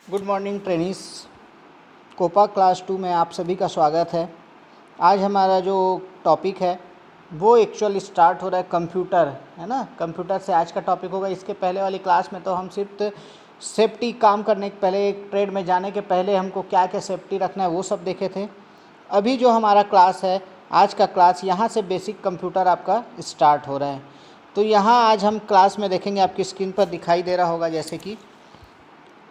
Good morning trainees. COPA class 2 में आप सभी का स्वागत है। आज हमारा जो टॉपिक है वो एक्चुअली स्टार्ट हो रहा है कंप्यूटर, है ना। कंप्यूटर से आज का टॉपिक होगा। इसके पहले वाली क्लास में तो हम सिर्फ सेफ्टी काम करने के पहले, एक ट्रेड में जाने के पहले हमको क्या क्या सेफ्टी रखना है वो सब देखे थे। अभी जो हमारा क्लास है, आज का क्लास, यहाँ से बेसिक कंप्यूटर आपका स्टार्ट हो रहा है। तो यहाँ आज हम क्लास में देखेंगे, आपकी स्क्रीन पर दिखाई दे रहा होगा जैसे कि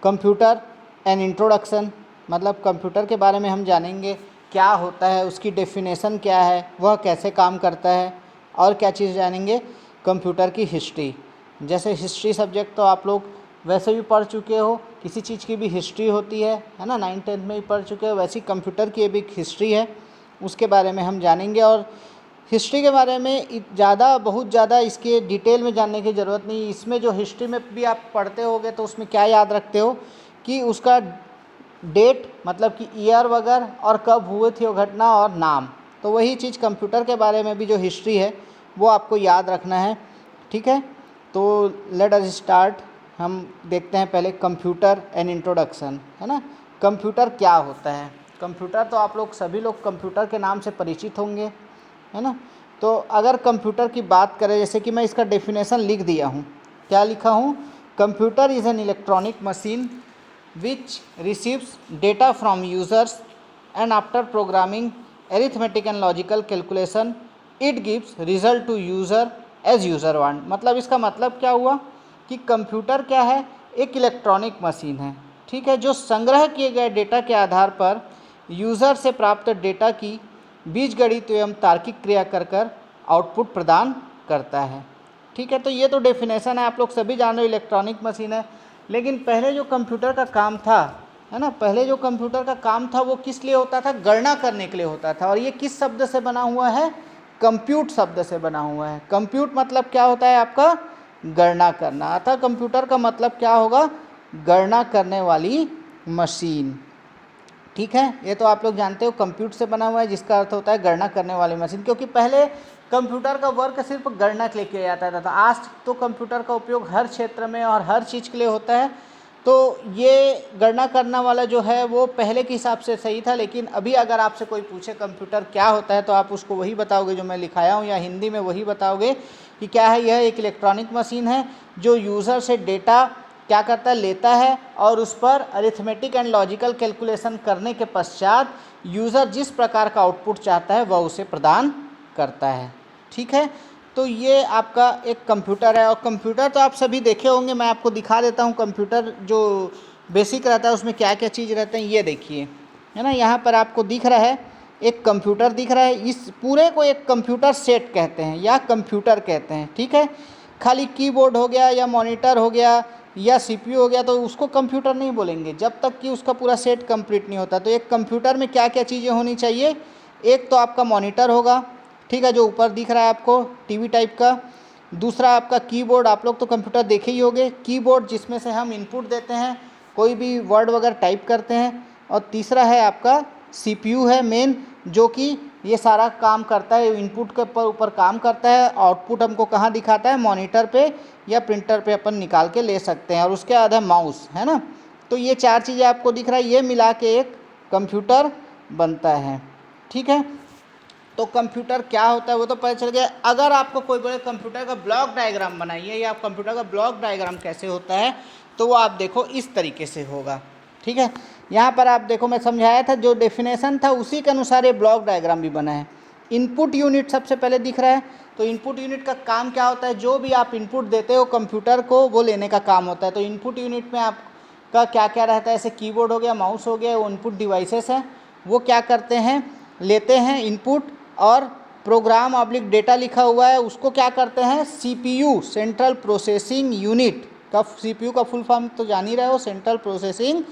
कंप्यूटर एंड इंट्रोडक्शन, मतलब कंप्यूटर के बारे में हम जानेंगे क्या होता है, उसकी डेफिनेशन क्या है, वह कैसे काम करता है, और क्या चीज़ जानेंगे कंप्यूटर की हिस्ट्री। जैसे हिस्ट्री सब्जेक्ट तो आप लोग वैसे भी पढ़ चुके हो, किसी चीज़ की भी हिस्ट्री होती है ना, 9th-10th में ही पढ़ चुके हो। वैसी कंप्यूटर की भी एक हिस्ट्री है, उसके बारे में हम जानेंगे। और हिस्ट्री के बारे में बहुत ज़्यादा इसके डिटेल में जानने की ज़रूरत नहीं। इसमें जो हिस्ट्री में भी आप पढ़ते होगे तो उसमें क्या याद रखते हो कि उसका डेट, मतलब कि ईयर वगैरह, और कब हुए थे वो घटना, और नाम। तो वही चीज़ कंप्यूटर के बारे में भी जो हिस्ट्री है वो आपको याद रखना है, ठीक है। तो लेट अस स्टार्ट। हम देखते हैं पहले कंप्यूटर एंड इंट्रोडक्शन, है ना। कंप्यूटर क्या होता है? कंप्यूटर तो आप लोग सभी लोग कंप्यूटर के नाम से परिचित होंगे, है ना। तो अगर कंप्यूटर की बात करें, जैसे कि मैं इसका डेफिनेशन लिख दिया हूँ, क्या लिखा हूँ? Computer is an electronic machine which receives data from users and after programming arithmetic and logical calculation it gives result to user as user want. मतलब इसका मतलब क्या हुआ कि कंप्यूटर क्या है? एक इलेक्ट्रॉनिक मशीन है, ठीक है, जो संग्रह किए गए डेटा के आधार पर यूज़र से प्राप्त डेटा की बीजगणित एवं तार्किक क्रिया कर आउटपुट प्रदान करता है, ठीक है। तो ये तो डेफिनेशन है, आप लोग सभी जान रहे हो इलेक्ट्रॉनिक मशीन है। लेकिन पहले जो कंप्यूटर का काम था, है ना, पहले जो कंप्यूटर का काम था वो किस लिए होता था? गणना करने के लिए होता था। और ये किस शब्द से बना हुआ है? कंप्यूट शब्द से बना हुआ है। कंप्यूट मतलब क्या होता है आपका? गणना करना। अतः कंप्यूटर का मतलब क्या होगा? गणना करने वाली मशीन, ठीक है। ये तो आप लोग जानते हो कंप्यूटर से बना हुआ है, जिसका अर्थ होता है गणना करने वाली मशीन। क्योंकि पहले कंप्यूटर का वर्क सिर्फ गणना के लिए किया जाता था। आज तो कंप्यूटर का उपयोग हर क्षेत्र में और हर चीज़ के लिए होता है। तो ये गणना करने वाला जो है वो पहले के हिसाब से सही था। लेकिन अभी अगर आपसे कोई पूछे कंप्यूटर क्या होता है, तो आप उसको वही बताओगे जो मैं लिखाया हूँ, या हिंदी में वही बताओगे कि क्या है। यह एक इलेक्ट्रॉनिक मशीन है जो यूज़र से डेटा क्या करता है? लेता है, और उस पर अरिथमेटिक एंड लॉजिकल कैलकुलेशन करने के पश्चात यूज़र जिस प्रकार का आउटपुट चाहता है वह उसे प्रदान करता है, ठीक है। तो ये आपका एक कंप्यूटर है। और कंप्यूटर तो आप सभी देखे होंगे, मैं आपको दिखा देता हूँ कंप्यूटर जो बेसिक रहता है उसमें क्या क्या चीज़ रहते हैं। ये देखिए, है ना, यहाँ पर आपको दिख रहा है एक कंप्यूटर दिख रहा है। इस पूरे को एक कंप्यूटर सेट कहते हैं या कंप्यूटर कहते हैं, ठीक है। खाली कीबोर्ड हो गया या मॉनिटर हो गया या सीपीयू हो गया तो उसको कंप्यूटर नहीं बोलेंगे जब तक कि उसका पूरा सेट कंप्लीट नहीं होता। तो एक कंप्यूटर में क्या क्या चीज़ें होनी चाहिए? एक तो आपका मॉनिटर होगा, ठीक है, जो ऊपर दिख रहा है आपको, टीवी टाइप का। दूसरा आपका कीबोर्ड, आप लोग तो कंप्यूटर देखे ही होंगे, कीबोर्ड जिसमें से हम इनपुट देते हैं, कोई भी वर्ड वगैरह टाइप करते हैं। और तीसरा है आपका सीपीयू है मेन, जो कि ये सारा काम करता है, इनपुट के ऊपर काम करता है। आउटपुट हमको कहाँ दिखाता है? मॉनिटर पे या प्रिंटर पे अपन निकाल के ले सकते हैं। और उसके बाद है माउस, है ना। तो ये चार चीज़ें आपको दिख रहा है, ये मिला के एक कंप्यूटर बनता है, ठीक है। तो कंप्यूटर क्या होता है वो तो पता चल गया। अगर आपको कोई बोले कंप्यूटर का ब्लॉक डायग्राम बनाइए, या आप कंप्यूटर का ब्लॉक डायग्राम कैसे होता है, तो वो आप देखो इस तरीके से होगा, ठीक है। यहाँ पर आप देखो, मैं समझाया था जो डेफिनेशन था उसी के अनुसार ये ब्लॉक डायग्राम भी बना है। इनपुट यूनिट सबसे पहले दिख रहा है। तो इनपुट यूनिट का काम क्या होता है? जो भी आप इनपुट देते हो कंप्यूटर को, वो लेने का काम होता है। तो इनपुट यूनिट में आपका क्या क्या रहता है? ऐसे कीबोर्ड हो गया, माउस हो गया, वो इनपुट डिवाइसेस हैं। वो क्या करते हैं? लेते हैं इनपुट, और प्रोग्राम ऑब्लिक डेटा लिखा हुआ है उसको क्या करते हैं? सीपीयू, सेंट्रल प्रोसेसिंग यूनिट का, सीपीयू का फुल फॉर्म तो जान ही रहे हो, सेंट्रल प्रोसेसिंग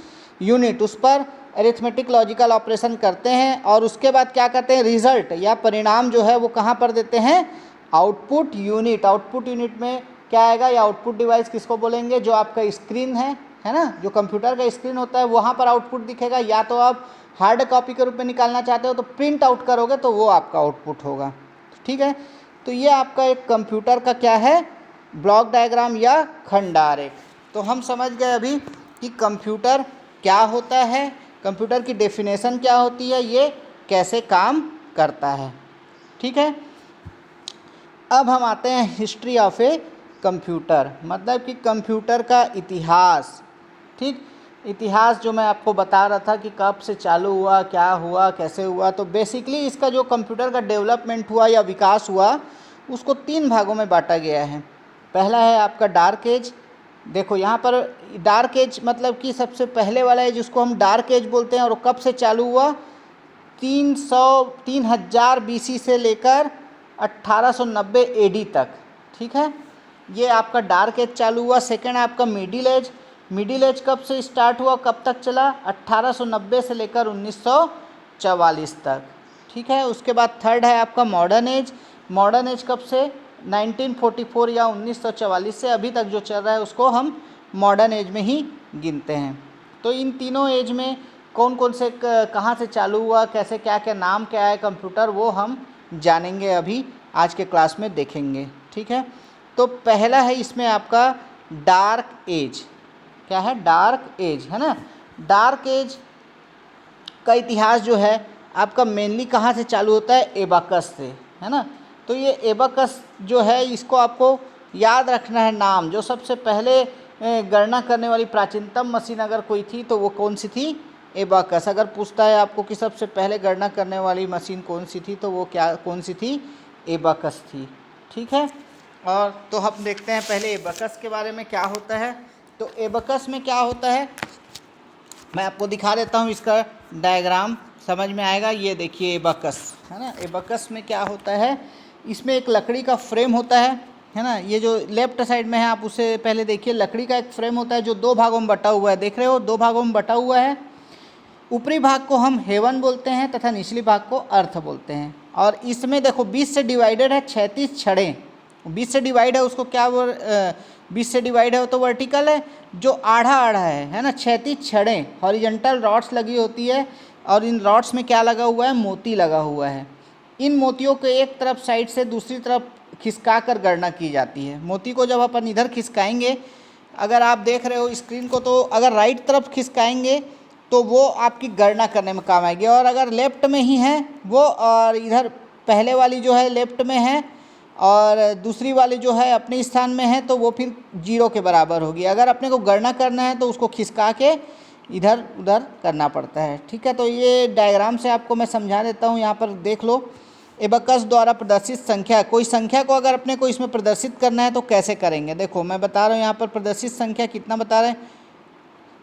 यूनिट, उस पर अरिथमेटिक लॉजिकल ऑपरेशन करते हैं। और उसके बाद क्या करते हैं? रिजल्ट या परिणाम जो है वो कहाँ पर देते हैं? Output unit. आउटपुट यूनिट में क्या आएगा? या आउटपुट डिवाइस किसको बोलेंगे? जो आपका स्क्रीन है ना, जो कंप्यूटर का स्क्रीन होता है वहाँ पर आउटपुट दिखेगा। या तो आप हार्ड कॉपी के रूप में निकालना चाहते हो तो प्रिंट आउट करोगे तो वो आपका आउटपुट होगा, ठीक है। तो ये आपका एक कंप्यूटर का क्या है? ब्लॉक डायग्राम या खंड आरेख। तो हम समझ गए अभी कि कंप्यूटर क्या होता है, कंप्यूटर की डेफिनेशन क्या होती है, ये कैसे काम करता है। ठीक है, अब हम आते हैं हिस्ट्री ऑफ ए कंप्यूटर, मतलब कि कंप्यूटर का इतिहास। ठीक, इतिहास जो मैं आपको बता रहा था कि कब से चालू हुआ, क्या हुआ, कैसे हुआ। तो बेसिकली इसका जो कंप्यूटर का डेवलपमेंट हुआ या विकास हुआ, उसको 3 भागों में बांटा गया है। पहला है आपका डार्क एज। देखो यहाँ पर डार्क एज मतलब कि सबसे पहले वाला है जिसको हम डार्क एज बोलते हैं, और कब से चालू हुआ, 3000 BC से लेकर 1890 AD तक। ठीक है, ये आपका डार्क एज चालू हुआ। सेकंड आपका मिडिल एज। मिडिल एज कब से स्टार्ट हुआ, कब तक चला, 1890 से लेकर 1944 तक। ठीक है, उसके बाद थर्ड है आपका मॉडर्न एज। मॉडर्न एज कब से, 1944 या 1944 से अभी तक जो चल रहा है उसको हम मॉडर्न एज में ही गिनते हैं। तो इन तीनों एज में कौन कौन से कहाँ से चालू हुआ, कैसे, क्या क्या नाम क्या है कंप्यूटर, वो हम जानेंगे अभी आज के क्लास में देखेंगे। ठीक है, तो पहला है इसमें आपका डार्क एज। क्या है, डार्क एज, है ना। डार्क एज का इतिहास जो है आपका मेनली कहाँ से चालू होता है, एबाकस से, है ना। तो ये एबाकस जो है इसको आपको याद रखना है नाम। जो सबसे पहले गणना करने वाली प्राचीनतम मशीन अगर कोई थी तो वो कौन सी थी, एबाकस। अगर पूछता है आपको कि सबसे पहले गणना करने वाली मशीन कौन सी थी, तो वो क्या कौन सी थी, एबाकस थी। ठीक है, और तो हम देखते हैं पहले एबाकस के बारे में क्या होता है। तो एबाकस में क्या होता है, मैं आपको दिखा देता हूँ, इसका डायग्राम समझ में आएगा। ये देखिए एबाकस, है ना। एबाकस में क्या होता है, इसमें एक लकड़ी का फ्रेम होता है ना। ये जो लेफ्ट साइड में है आप उसे पहले देखिए, लकड़ी का एक फ्रेम होता है जो 2 भागों में बटा हुआ है, देख रहे हो, 2 भागों में बटा हुआ है। ऊपरी भाग को हम हेवन बोलते हैं तथा निचली भाग को अर्थ बोलते हैं। और इसमें देखो 20 से डिवाइडेड है 36 छड़ें। 20 से डिवाइड है उसको क्या 20 से डिवाइड है तो वर्टिकल है, जो आढ़ा आढ़ा है ना। 36 छड़ें हॉरिजॉन्टल रॉड्स लगी होती है, और इन रॉड्स में क्या लगा हुआ है, मोती लगा हुआ है। इन मोतियों को एक तरफ साइड से दूसरी तरफ खिसका कर गणना की जाती है। मोती को जब अपन इधर खिसकाएंगे, अगर आप देख रहे हो स्क्रीन को, तो अगर राइट तरफ खिसकाएंगे तो वो आपकी गणना करने में काम आएगी, और अगर लेफ्ट में ही है वो, और इधर पहले वाली जो है लेफ्ट में है और दूसरी वाली जो है अपने स्थान में है, तो वो फिर 0 के बराबर होगी। अगर अपने को गणना करना है तो उसको खिसका के इधर उधर करना पड़ता है। ठीक है, तो ये डायग्राम से आपको मैं समझा देता हूँ। यहाँ पर देख लो, एबाकस द्वारा प्रदर्शित संख्या, कोई संख्या को अगर अपने को इसमें प्रदर्शित करना है तो कैसे करेंगे। देखो मैं बता रहा हूँ, यहाँ पर प्रदर्शित संख्या कितना बता रहे हैं,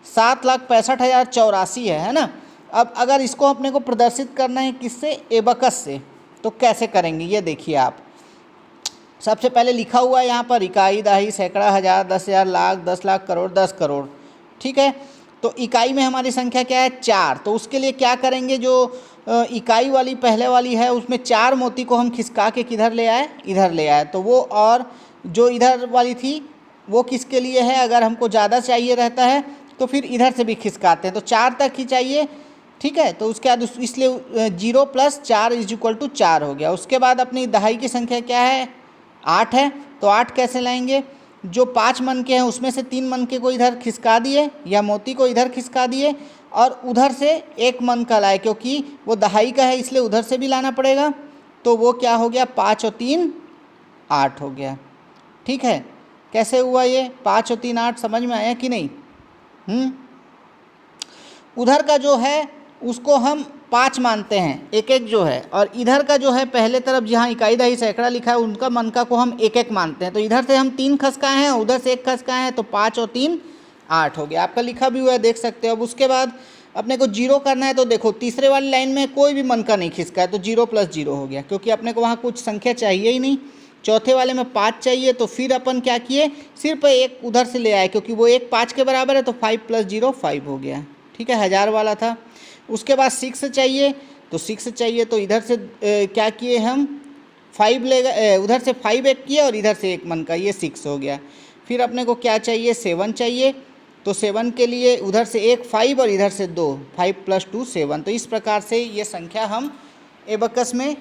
7,65,084 है ना। अब अगर इसको अपने को प्रदर्शित करना है किससे, एबाकस से, तो कैसे करेंगे ये देखिए आप। सबसे पहले लिखा हुआ है यहाँ पर इकाई, दहाई, सैकड़ा, हज़ार, 10,000, लाख, 10 लाख, करोड़, 10 करोड़। ठीक है, तो इकाई में हमारी संख्या क्या है, 4। तो उसके लिए क्या करेंगे, जो इकाई वाली पहले वाली है उसमें 4 मोती को हम खिसका के किधर ले आए, इधर ले आए। तो वो, और जो इधर वाली थी वो किसके लिए है, अगर हमको ज़्यादा चाहिए रहता है तो फिर इधर से भी खिसकाते हैं, तो 4 तक ही चाहिए। ठीक है, तो उसके बाद इसलिए 0 + 4 = 4 हो गया। उसके बाद अपनी दहाई की संख्या क्या है, 8 है। तो 8 कैसे लाएंगे, जो 5 मन के हैं उसमें से 3 मन के को इधर खिसका दिए, या मोती को इधर खिसका दिए, और उधर से 1 मन का लाए, क्योंकि वो दहाई का है इसलिए उधर से भी लाना पड़ेगा। तो वो क्या हो गया, 5 और 3 8 हो गया। ठीक है, कैसे हुआ ये 5 और 3 8, समझ में आया कि नहीं। उधर का जो है उसको हम 5 मानते हैं, एक एक जो है, और इधर का जो है पहले तरफ जहाँ इकाई, दहाई, सैकड़ा लिखा है उनका मनका को हम एक एक मानते हैं। तो इधर से हम 3 खसकाए हैं, उधर से 1 खसकाए हैं, तो 5 और 3 8 हो गया। आपका लिखा भी हुआ है, देख सकते हो। अब उसके बाद अपने को 0 करना है, तो देखो तीसरे वाली लाइन में कोई भी मनका नहीं खिसका है, तो 0 + 0 हो गया, क्योंकि अपने को वहाँ कुछ संख्या चाहिए ही नहीं। चौथे वाले में 5 चाहिए, तो फिर अपन क्या किए, सिर्फ 1 उधर से ले आए, क्योंकि वो 1 5 के बराबर है, तो 5 + 0 5 हो गया। ठीक है, 1000 वाला था। उसके बाद 6 चाहिए, तो 6 चाहिए, तो इधर से क्या किए हम, 5 ले गए, उधर से 5 एक किए और इधर से 1 मन का, ये 6 हो गया। फिर अपने को क्या चाहिए, 7 चाहिए, तो 7 के लिए उधर से 1 5 और इधर से 2, 5 + 2 7। तो इस प्रकार से ये संख्या हम एबाकस में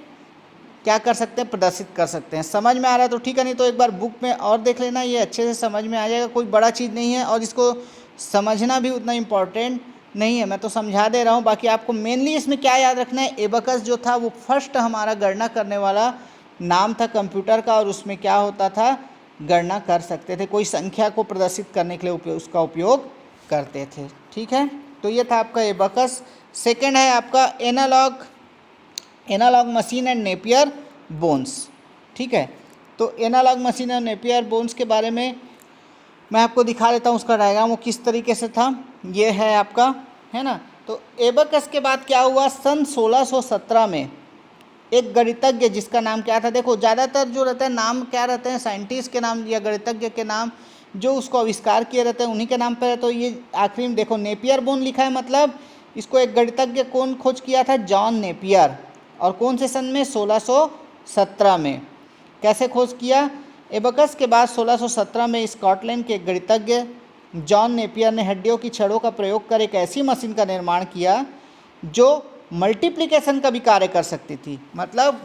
क्या कर सकते हैं, प्रदर्शित कर सकते हैं। समझ में आ रहा है तो ठीक है, नहीं तो एक बार बुक में और देख लेना, ये अच्छे से समझ में आ जाएगा। कोई बड़ा चीज़ नहीं है, और इसको समझना भी उतना इम्पॉर्टेंट नहीं है, मैं तो समझा दे रहा हूँ। बाकी आपको मेनली इसमें क्या याद रखना है, एबकस जो था वो फर्स्ट हमारा गणना करने वाला नाम था कंप्यूटर का, और उसमें क्या होता था, गणना कर सकते थे, कोई संख्या को प्रदर्शित करने के लिए उसका उपयोग करते थे। ठीक है, तो ये था आपका एबकस। सेकेंड है आपका analogue machine and Napier bones. ठीक है, तो एनालॉग मशीन और नेपियर बोन्स के बारे में मैं आपको दिखा देता हूँ, उसका डायग्राम वो किस तरीके से था। ये है आपका, है ना। तो एबकस के बाद क्या हुआ, सन 1617 में एक गणितज्ञ जिसका नाम क्या था, देखो ज़्यादातर जो रहता है नाम क्या रहते हैं, साइंटिस्ट के नाम या गणितज्ञ के नाम जो उसको आविष्कार किए रहते हैं उन्हीं के नाम पर है। तो ये आखिरी में देखो नेपियर बोन लिखा है, मतलब इसको एक गणितज्ञ कौन खोज किया था, जॉन नेपियर। और कौन से सन में, 1617 में। कैसे खोज किया, एबकस के बाद 1617 में स्कॉटलैंड के गणितज्ञ जॉन नेपियर ने हड्डियों की छड़ों का प्रयोग कर एक ऐसी मशीन का निर्माण किया जो मल्टीप्लिकेशन का भी कार्य कर सकती थी, मतलब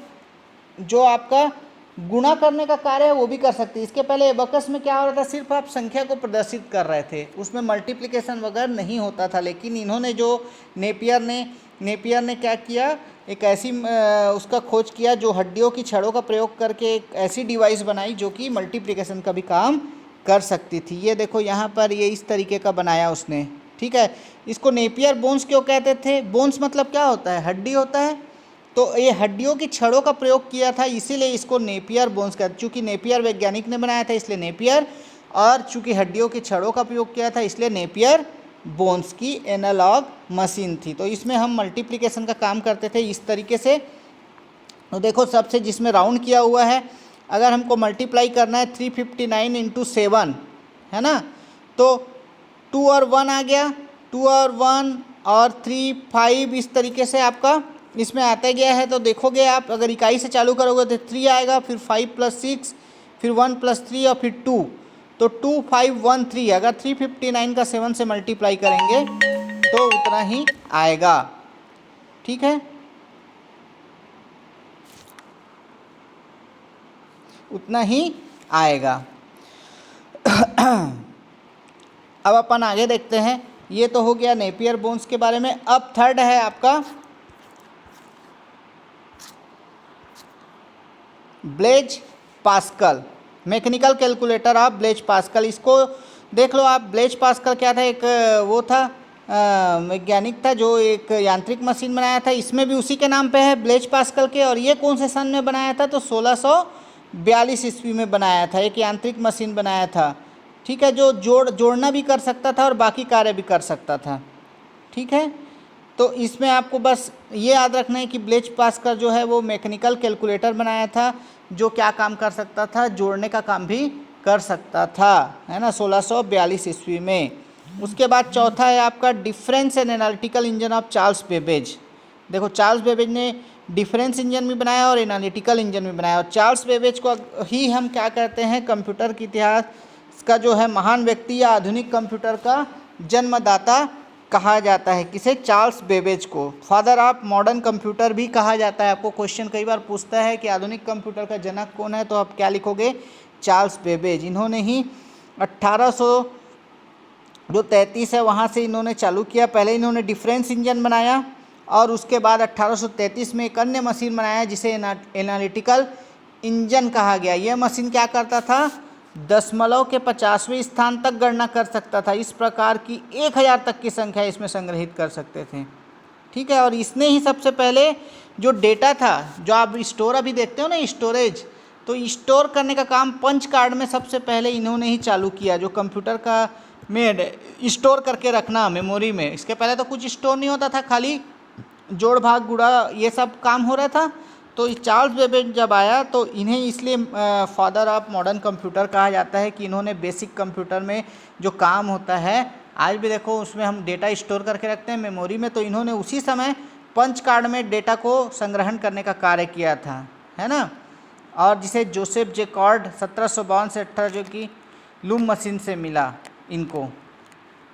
जो आपका गुणा करने का कार्य है वो भी कर सकती है। इसके पहले एबकस में क्या हो रहा था, सिर्फ आप संख्या को प्रदर्शित कर रहे थे, उसमें मल्टीप्लिकेशन वगैरह नहीं होता था। लेकिन इन्होंने जो नेपियर ने क्या किया, एक ऐसी उसका खोज किया जो हड्डियों की छड़ों का प्रयोग करके एक ऐसी डिवाइस बनाई जो कि मल्टीप्लिकेशन का भी काम कर सकती थी। ये देखो यहाँ पर ये इस तरीके का बनाया उसने। ठीक है, इसको नेपियर बोन्स क्यों कहते थे, बोन्स मतलब क्या होता है, हड्डी होता है। तो ये हड्डियों की छड़ों का प्रयोग किया था, इसीलिए इसको नेपियर बोन्स कहते। चूँकि नेपियर वैज्ञानिक ने बनाया था इसलिए नेपियर, और चूँकि हड्डियों की छड़ों का प्रयोग किया था इसलिए नेपियर बोन्स की एनालॉग मशीन थी। तो इसमें हम मल्टीप्लिकेशन का काम करते थे इस तरीके से। तो देखो सबसे जिसमें राउंड किया हुआ है, अगर हमको मल्टीप्लाई करना है 359 इंटू 7, है ना, तो 2 और 1 आ गया, 2 और 1 और 3 5 इस तरीके से आपका इसमें आता गया है। तो देखोगे आप अगर इकाई से चालू करोगे तो 3 आएगा, फिर 5 + 6, फिर 1 + 3 और फिर 2, तो 2 5 1 3। अगर 359 का 7 से मल्टीप्लाई करेंगे तो उतना ही आएगा। ठीक है, उतना ही आएगा। अब अपन आगे देखते हैं, ये तो हो गया नेपियर बोन्स के बारे में। अब थर्ड है आपका Blaise Pascal, mechanical calculator of Blaise Pascal. इसको देख लो आप, ब्लेज पास्कल क्या था, एक वो था वैज्ञानिक था जो एक यांत्रिक मशीन बनाया था, इसमें भी उसी के नाम पे है ब्लेज पास्कल के। और ये कौन से सन में बनाया था, तो 1642 ईस्वी में बनाया था, एक यांत्रिक मशीन बनाया था। ठीक है, जो जोड़ना भी कर सकता था और बाकी कार्य भी कर सकता था। ठीक है, तो इसमें आपको बस ये याद रखना है कि ब्लेज पास्कल जो है वो मैकेनिकल कैलकुलेटर बनाया था जो क्या काम कर सकता था, जोड़ने का काम भी कर सकता था, है ना, 1642 ईस्वी में। उसके बाद चौथा है आपका difference and analytical engine of Charles Babbage. देखो चार्ल्स बेबेज ने डिफरेंस इंजन भी बनाया और एनालिटिकल इंजन भी बनाया, और चार्ल्स बेबेज को ही हम क्या कहते हैं, कंप्यूटर के इतिहास का जो है महान व्यक्ति या आधुनिक कंप्यूटर का जन्मदाता कहा जाता है। किसे, चार्ल्स बेबेज को फादर ऑफ मॉडर्न कंप्यूटर भी कहा जाता है। आपको क्वेश्चन कई बार पूछता है कि आधुनिक कंप्यूटर का जनक कौन है, तो आप क्या लिखोगे, चार्ल्स बेबेज। इन्होंने ही 1833 है वहाँ से इन्होंने चालू किया। पहले इन्होंने डिफरेंस इंजन बनाया और उसके बाद 1833 में एक अन्य मशीन बनाया जिसे एनालिटिकल इंजन कहा गया। यह मशीन क्या करता था, दशमलव के 50वें स्थान तक गणना कर सकता था। इस प्रकार की 1000 तक की संख्या इसमें संग्रहित कर सकते थे। ठीक है, और इसने ही सबसे पहले जो डेटा था, जो आप स्टोर अभी देखते हो ना, स्टोरेज, तो स्टोर करने का काम पंच कार्ड में सबसे पहले इन्होंने ही चालू किया, जो कंप्यूटर का में स्टोर करके रखना मेमोरी में। इसके पहले तो कुछ स्टोर नहीं होता था, खाली जोड़ भाग गुणा ये सब काम हो रहा था। तो चार्ल्स बेबेज जब आया तो इन्हें इसलिए फादर ऑफ मॉडर्न कंप्यूटर कहा जाता है कि इन्होंने बेसिक कंप्यूटर में जो काम होता है, आज भी देखो उसमें हम डेटा स्टोर करके रखते हैं मेमोरी में, तो इन्होंने उसी समय पंच कार्ड में डेटा को संग्रहण करने का कार्य किया था, है ना। और जिसे जोसेफ जैकार्ड 1752 से 18 जो कि लूम मशीन से मिला इनको।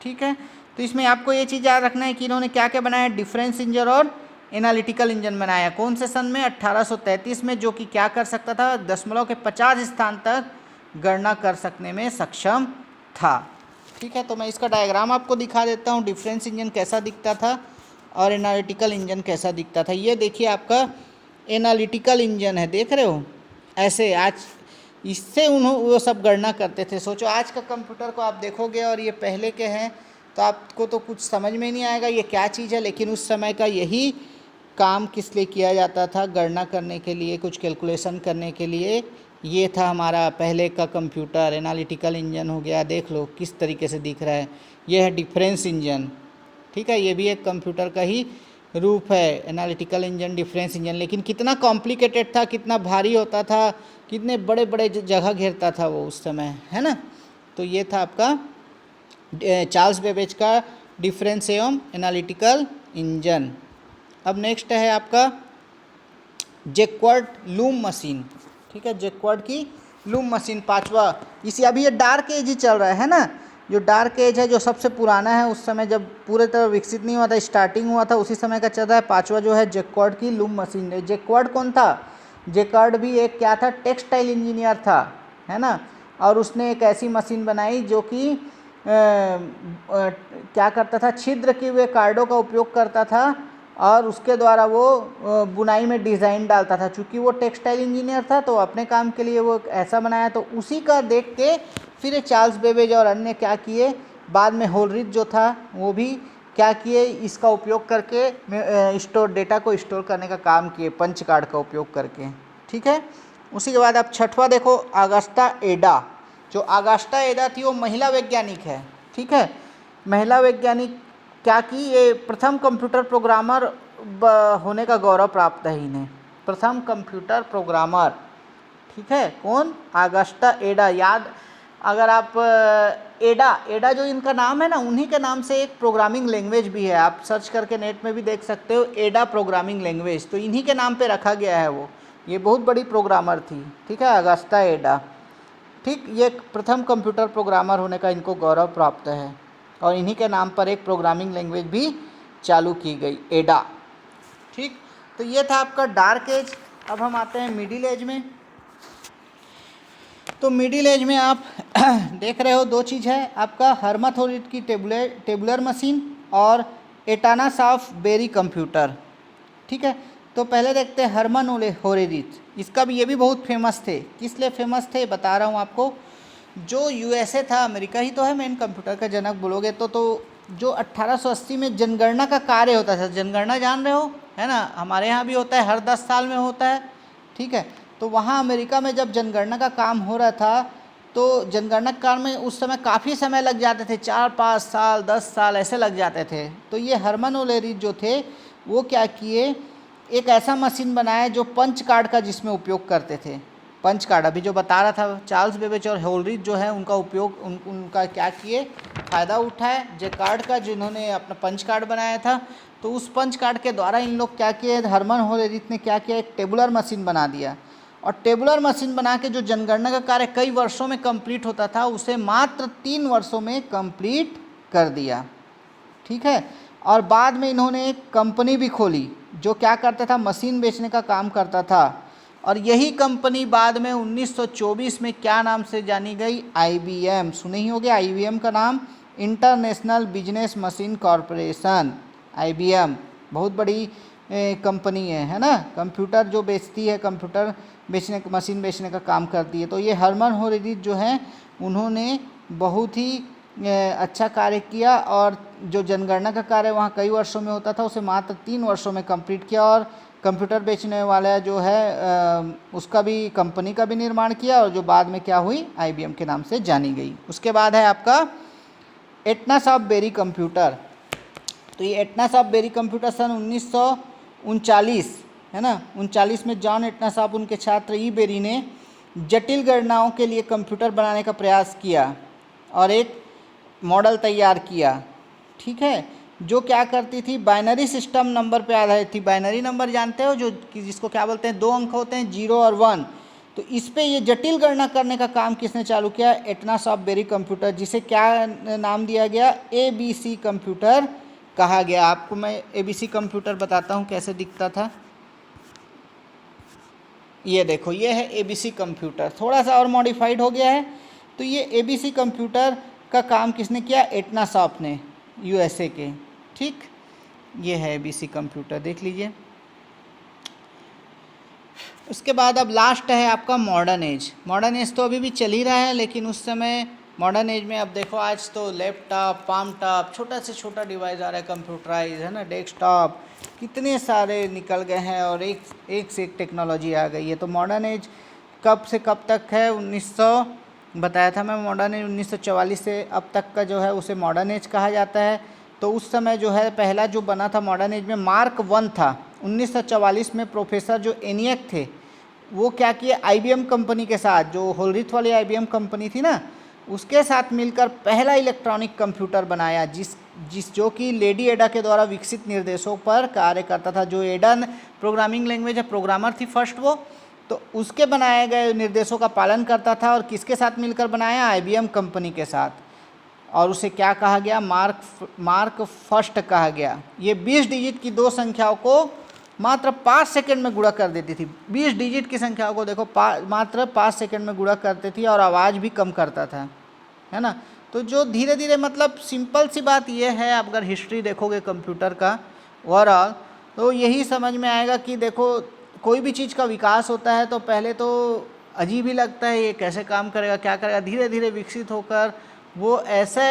ठीक है, तो इसमें आपको ये चीज़ याद रखना है कि इन्होंने क्या क्या बनाया, डिफरेंस इंजन और एनालिटिकल इंजन बनाया। कौन से सन में, 1833 में, जो कि क्या कर सकता था, दशमलव के 50 स्थान तक गणना कर सकने में सक्षम था। ठीक है, तो मैं इसका डायग्राम आपको दिखा देता हूँ, डिफरेंस इंजन कैसा दिखता था और एनालिटिकल इंजन कैसा दिखता था। ये देखिए आपका एनालिटिकल इंजन है, देख रहे हो ऐसे। आज इससे वो सब गणना करते थे। सोचो आज का कंप्यूटर को आप देखोगे और ये पहले के हैं तो आपको तो कुछ समझ में नहीं आएगा ये क्या चीज़ है, लेकिन उस समय का यही काम किस लिए किया जाता था, गणना करने के लिए, कुछ कैलकुलेशन करने के लिए। ये था हमारा पहले का कंप्यूटर। एनालिटिकल इंजन हो गया, देख लो किस तरीके से दिख रहा है। ये है डिफरेंस इंजन, ठीक है, ये भी एक कंप्यूटर का ही रूप है, एनालिटिकल इंजन, डिफरेंस इंजन। लेकिन कितना कॉम्प्लिकेटेड था, कितना भारी होता था, कितने बड़े बड़े जगह घेरता था वो उस समय, है ना। तो ये था आपका चार्ल्स बेबेज का डिफरेंस एवं एनालिटिकल इंजन। अब नेक्स्ट है आपका जैक्वार्ड लूम मशीन, ठीक है, जैक्वार्ड की लूम मशीन, पांचवा। इसी अभी ये डार्क एज ही चल रहा है ना, जो डार्क एज है, जो सबसे पुराना है, उस समय जब पूरे तरह विकसित नहीं हुआ था, स्टार्टिंग हुआ था, उसी समय का चल रहा है। पांचवा जो है जैक्वार्ड की लूम मशीन है। जैक्वार्ड कौन था? जैक्वार्ड भी एक क्या था, टेक्सटाइल इंजीनियर था, है ना। और उसने एक ऐसी मशीन बनाई जो कि क्या करता था, छिद्र किए हुए कार्डों का उपयोग करता था और उसके द्वारा वो बुनाई में डिज़ाइन डालता था। चूँकि वो टेक्सटाइल इंजीनियर था तो अपने काम के लिए वो ऐसा बनाया, तो उसी का देख के फिर चार्ल्स बेबेज और अन्य क्या किए, बाद में होलरिच जो था वो भी क्या किए, इसका उपयोग करके स्टोर डेटा को स्टोर करने का काम किए, पंच कार्ड का उपयोग करके, ठीक है। उसी के बाद आप छठवां देखो, अगस्टा एडा। जो अगस्टा एडा थी वो महिला वैज्ञानिक है, ठीक है, महिला वैज्ञानिक। क्या की, ये प्रथम कंप्यूटर प्रोग्रामर होने का गौरव प्राप्त है इन्हें, प्रथम कंप्यूटर प्रोग्रामर, ठीक है। कौन? अगस्टा एडा। याद, अगर आप एडा जो इनका नाम है ना, उन्हीं के नाम से एक प्रोग्रामिंग लैंग्वेज भी है, आप सर्च करके नेट में भी देख सकते हो, एडा प्रोग्रामिंग लैंग्वेज, तो इन्हीं के नाम पे रखा गया है वो। ये बहुत बड़ी प्रोग्रामर थी, ठीक है, अगस्टा एडा, ठीक। ये प्रथम कंप्यूटर प्रोग्रामर होने का इनको गौरव प्राप्त है और इन्हीं के नाम पर एक प्रोग्रामिंग लैंग्वेज भी चालू की गई, एडा, ठीक। तो ये था आपका डार्क एज। अब हम आते हैं मिडिल एज में। तो मिडिल एज में आप देख रहे हो दो चीज़ है, आपका हर्माथोरिट की टेबुलर मशीन और एटानासॉफ बेरी कंप्यूटर, ठीक है। तो पहले देखते हैं हर्मन होरेरिच, इसका भी, ये भी बहुत फेमस थे। किस लिए फेमस थे बता रहा हूँ आपको। जो यूएसए था, अमेरिका ही तो है मेन कंप्यूटर का जनक बोलोगे तो जो 1880 में जनगणना का कार्य होता था, जनगणना जान रहे हो, है ना, हमारे यहाँ भी होता है, हर 10 साल में होता है, ठीक है। तो वहाँ अमेरिका में जब जनगणना का काम हो रहा था तो जनगणना के काम में उस समय काफ़ी समय लग जाते थे, 4-5 साल 10 साल ऐसे लग जाते थे। तो ये हर्मन होरेरिच जो थे वो क्या किए, एक ऐसा मशीन बनाया जो पंच कार्ड का जिसमें उपयोग करते थे। पंच कार्ड अभी जो बता रहा था, चार्ल्स बेबेज और होलरिच जो है उनका उपयोग, उनका क्या किए, फ़ायदा उठाए जैकार्ड का, जिन्होंने अपना पंच कार्ड बनाया था। तो उस पंच कार्ड के द्वारा इन लोग क्या किए, हर्मन होरेरिच ने क्या किया, एक टेबुलर मशीन बना दिया। और टेबुलर मशीन बना के जो जनगणना का कार्य कई वर्षों में कंप्लीट होता था, उसे मात्र 3 वर्षों में कंप्लीट कर दिया, ठीक है। और बाद में इन्होंने एक कंपनी भी खोली जो क्या करता था, मशीन बेचने का काम करता था। और यही कंपनी बाद में 1924 में क्या नाम से जानी गई, IBM, सुने ही होंगे IBM का नाम, international business machine corporation. IBM बहुत बड़ी कंपनी है ना, कंप्यूटर जो बेचती है, कंप्यूटर बेचने, मशीन बेचने का काम करती है। तो ये हर्मन होरेरिच जो हैं उन्होंने बहुत ही अच्छा कार्य किया और जो जनगणना का कार्य वहाँ कई वर्षों में होता था उसे मात्र 3 वर्षों में कंप्लीट किया। और कंप्यूटर बेचने वाला जो है उसका भी, कंपनी का भी निर्माण किया, और जो बाद में क्या हुई, IBM के नाम से जानी गई। उसके बाद है आपका एटनासॉफ बेरी कंप्यूटर। तो ये एटनासॉफ बेरी कंप्यूटर सन 1939, है ना, 1939 में जॉन एटनासॉफ, उनके छात्र ई बेरी ने जटिल गणनाओं के लिए कंप्यूटर बनाने का प्रयास किया और एक मॉडल तैयार किया, ठीक है, जो क्या करती थी, बाइनरी सिस्टम नंबर पे आधारित थी। बाइनरी नंबर जानते हो, जो जिसको क्या बोलते हैं, 2 अंक होते हैं, 0 और 1। तो इस पे ये जटिल गणना करने का काम किसने चालू किया, एटनासॉफ बेरी कंप्यूटर, जिसे क्या नाम दिया गया, ABC कंप्यूटर कहा गया। आपको मैं ABC कंप्यूटर बताता हूँ कैसे दिखता था। ये देखो, ये है ABC कंप्यूटर, थोड़ा सा और मॉडिफाइड हो गया है। तो ये ABC कंप्यूटर का काम किसने किया? एटना सॉफ्ट ने, यूएसए के। ठीक, ये है एबीसी कंप्यूटर, देख लीजिए। उसके बाद अब लास्ट है आपका मॉडर्न एज। मॉडर्न एज तो अभी भी चल ही रहा है, लेकिन उस समय मॉडर्न एज में अब देखो, आज तो लैपटॉप, पाम टॉप, छोटा से छोटा डिवाइस आ रहा है, कंप्यूटराइज है ना, डेस्कटॉप, कितने सारे निकल गए हैं और एक से एक टेक्नोलॉजी आ गई है। तो मॉडर्न एज कब से कब तक है? 1900 बताया था मैं, मॉडर्न एज 1944 से अब तक का जो है उसे मॉडर्न एज कहा जाता है। तो उस समय जो है पहला जो बना था मॉडर्न एज में मार्क 1 था। 1944 में प्रोफेसर जो एनियक थे वो क्या किए, आईबीएम कंपनी के साथ, जो होलरिथ वाली आईबीएम कंपनी थी ना, उसके साथ मिलकर पहला इलेक्ट्रॉनिक कंप्यूटर बनाया, जो कि लेडी एडा के द्वारा विकसित निर्देशों पर कार्य करता था। जो एडा प्रोग्रामिंग लैंग्वेज है, प्रोग्रामर थी फर्स्ट वो, तो उसके बनाए गए निर्देशों का पालन करता था। और किसके साथ मिलकर बनाया? आईबीएम कंपनी के साथ। और उसे क्या कहा गया? मार्क फर्स्ट कहा गया। ये 20 डिजिट की दो संख्याओं को मात्र 5 सेकंड में गुणा कर देती थी। 20 डिजिट की संख्याओं को देखो मात्र 5 सेकंड में गुणा करती थी, और आवाज़ भी कम करता था, है ना। तो जो धीरे धीरे, मतलब सिंपल सी बात यह है, आप अगर हिस्ट्री देखोगे कंप्यूटर का ओवरऑल, तो यही समझ में आएगा कि देखो, कोई भी चीज़ का विकास होता है तो पहले तो अजीब ही लगता है, ये कैसे काम करेगा, क्या करेगा। धीरे धीरे विकसित होकर वो ऐसे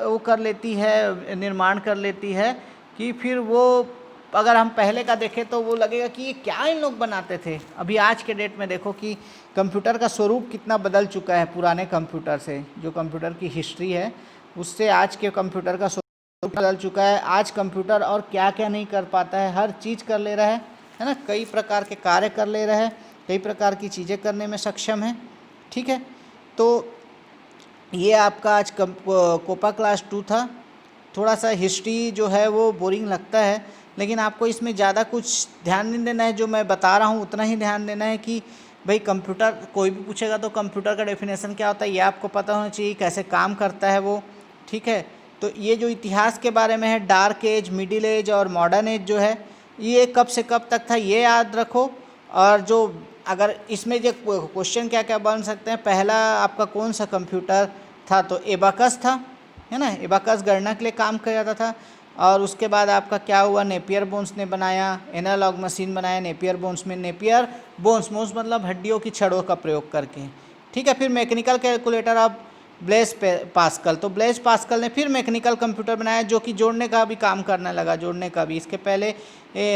वो कर लेती है, निर्माण कर लेती है कि फिर वो, अगर हम पहले का देखें तो वो लगेगा कि ये क्या इन लोग बनाते थे। अभी आज के डेट में देखो कि कंप्यूटर का स्वरूप कितना बदल चुका है पुराने कंप्यूटर से। जो कंप्यूटर की हिस्ट्री है उससे आज के कंप्यूटर का स्वरूप बदल चुका है। आज कंप्यूटर और क्या क्या नहीं कर पाता है, हर चीज़ कर ले रहा है ना। कई प्रकार के कार्य कर ले रहा है, कई प्रकार की चीज़ें करने में सक्षम है। ठीक है, तो ये आपका आज कोपा क्लास 2 था। थोड़ा सा हिस्ट्री जो है वो बोरिंग लगता है, लेकिन आपको इसमें ज़्यादा कुछ ध्यान नहीं देना है। जो मैं बता रहा हूँ उतना ही ध्यान देना है कि भाई कंप्यूटर, कोई भी पूछेगा तो कंप्यूटर का डेफिनेशन क्या होता है ये आपको पता होना चाहिए, कैसे काम करता है वो। ठीक है, तो ये जो इतिहास के बारे में है, डार्क एज, मिडिल एज और मॉडर्न एज जो है, ये कब से कब तक था ये याद रखो। और जो अगर इसमें जो क्वेश्चन क्या क्या बन सकते हैं, पहला आपका कौन सा कंप्यूटर था? तो एबाकस था, है ना। एबाकस गणना के लिए काम किया जाता था। और उसके बाद आपका क्या हुआ? नेपियर बोन्स ने बनाया, एनालॉग मशीन बनाया नेपियर बोन्स में। नेपियर बोन्स मतलब हड्डियों की छड़ों का प्रयोग करके। ठीक है, फिर मैकेनिकल कैलकुलेटर अब ब्लेस पास्कल। तो ब्लेस पास्कल ने फिर मैकेनिकल कंप्यूटर बनाया जो कि जोड़ने का भी काम करने लगा, जोड़ने का भी। इसके पहले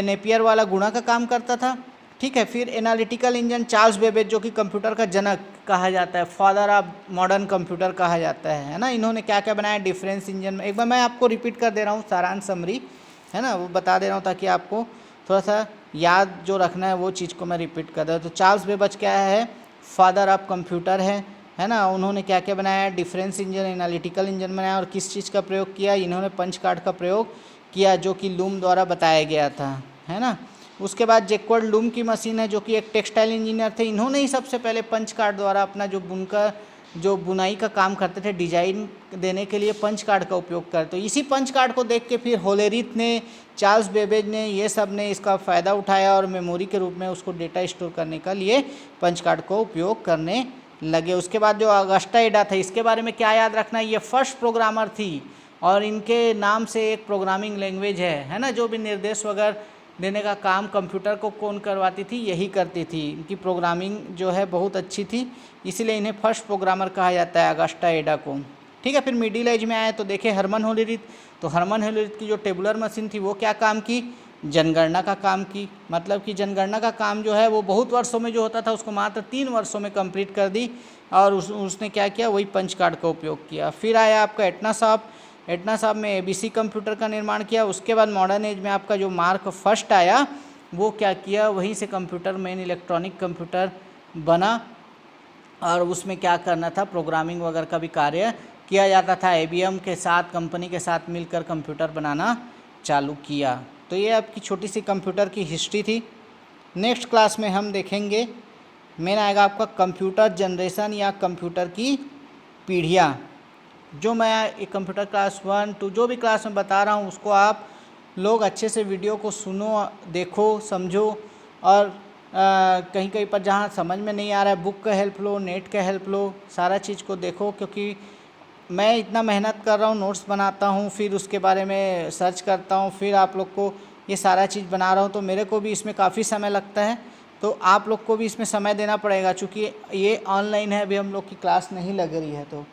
नेपियर वाला गुणा का काम करता था। ठीक है, फिर एनालिटिकल इंजन, चार्ल्स बेबेज जो कि कंप्यूटर का जनक कहा जाता है, फादर ऑफ मॉडर्न कंप्यूटर कहा जाता है ना। इन्होंने क्या क्या बनाया? डिफरेंस इंजन में। एक बार मैं आपको रिपीट कर दे रहा हूँ, सारांश समरी है ना, वो बता दे रहा हूँ ताकि आपको थोड़ा सा याद जो रखना है वो चीज़ को मैं रिपीट कर दे रहा हूँ। तो चार्ल्स बेबेज क्या है? फादर ऑफ कंप्यूटर है ना। उन्होंने क्या क्या बनाया? डिफरेंस इंजन, एनालिटिकल इंजन बनाया। और किस चीज़ का प्रयोग किया? इन्होंने पंच कार्ड का प्रयोग किया जो कि लूम द्वारा बताया गया था, है ना। उसके बाद जैक्वार्ड लूम की मशीन है जो कि एक टेक्सटाइल इंजीनियर थे। इन्होंने ही सबसे पहले पंच कार्ड द्वारा अपना जो बुनाई का काम करते थे, डिजाइन देने के लिए पंच कार्ड का उपयोग करते। तो इसी पंच कार्ड को देख के फिर होलेरिथ ने, चार्ल्स बेबेज ने, ये सब ने इसका फ़ायदा उठाया और मेमोरी के रूप में उसको डेटा स्टोर करने के लिए पंच कार्ड को उपयोग करने लगे। उसके बाद जो अगस्टा एडा था, इसके बारे में क्या याद रखना है? ये फर्स्ट प्रोग्रामर थी और इनके नाम से एक प्रोग्रामिंग लैंग्वेज है ना। जो भी निर्देश वगैरह देने का काम कंप्यूटर को कौन करवाती थी? यही करती थी। इनकी प्रोग्रामिंग जो है बहुत अच्छी थी, इसीलिए इन्हें फर्स्ट प्रोग्रामर कहा जाता है, अगस्टा एडा को। ठीक है, फिर मिडिल एज में आए तो देखे हरमन होलेरिथ। तो हरमन होलेरिथ की जो टेबुलर मशीन थी वो क्या काम की? जनगणना का काम की। मतलब कि जनगणना का काम जो है वो बहुत वर्षों में जो होता था उसको मात्र 3 वर्षों में कंप्लीट कर दी। और उसने क्या किया? वही पंच कार्ड का उपयोग किया। फिर आया आपका एटना साहब में एबीसी कंप्यूटर का निर्माण किया। उसके बाद मॉडर्न एज में आपका जो मार्क फर्स्ट आया वो क्या किया? वहीं से कंप्यूटर मेन इलेक्ट्रॉनिक कंप्यूटर बना और उसमें क्या करना था? प्रोग्रामिंग वगैरह का भी कार्य किया जाता था। आईबीएम के साथ, कंपनी के साथ मिलकर कंप्यूटर बनाना चालू किया। तो ये आपकी छोटी सी कंप्यूटर की हिस्ट्री थी। नेक्स्ट क्लास में हम देखेंगे, मेन आएगा आपका कंप्यूटर जनरेशन या कंप्यूटर की पीढ़ियाँ। जो मैं एक कंप्यूटर क्लास 1 2 जो भी क्लास में बता रहा हूँ उसको आप लोग अच्छे से वीडियो को सुनो, देखो, समझो। और कहीं कहीं पर जहाँ समझ में नहीं आ रहा है बुक का हेल्प लो, नेट का हेल्प लो, सारा चीज़ को देखो, क्योंकि मैं इतना मेहनत कर रहा हूँ, नोट्स बनाता हूँ, फिर उसके बारे में सर्च करता हूँ, फिर आप लोग को ये सारा चीज़ बना रहा हूँ, तो मेरे को भी इसमें काफ़ी समय लगता है। तो आप लोग को भी इसमें समय देना पड़ेगा, चूँकि ये ऑनलाइन है, अभी हम लोग की क्लास नहीं लग रही है। तो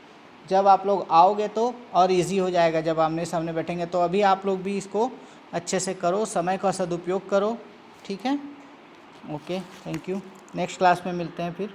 जब आप लोग आओगे तो और इजी हो जाएगा, जब आमने सामने बैठेंगे। तो अभी आप लोग भी इसको अच्छे से करो, समय का सदुपयोग करो, ठीक है। Okay, thank you. Next class में मिलते हैं फिर।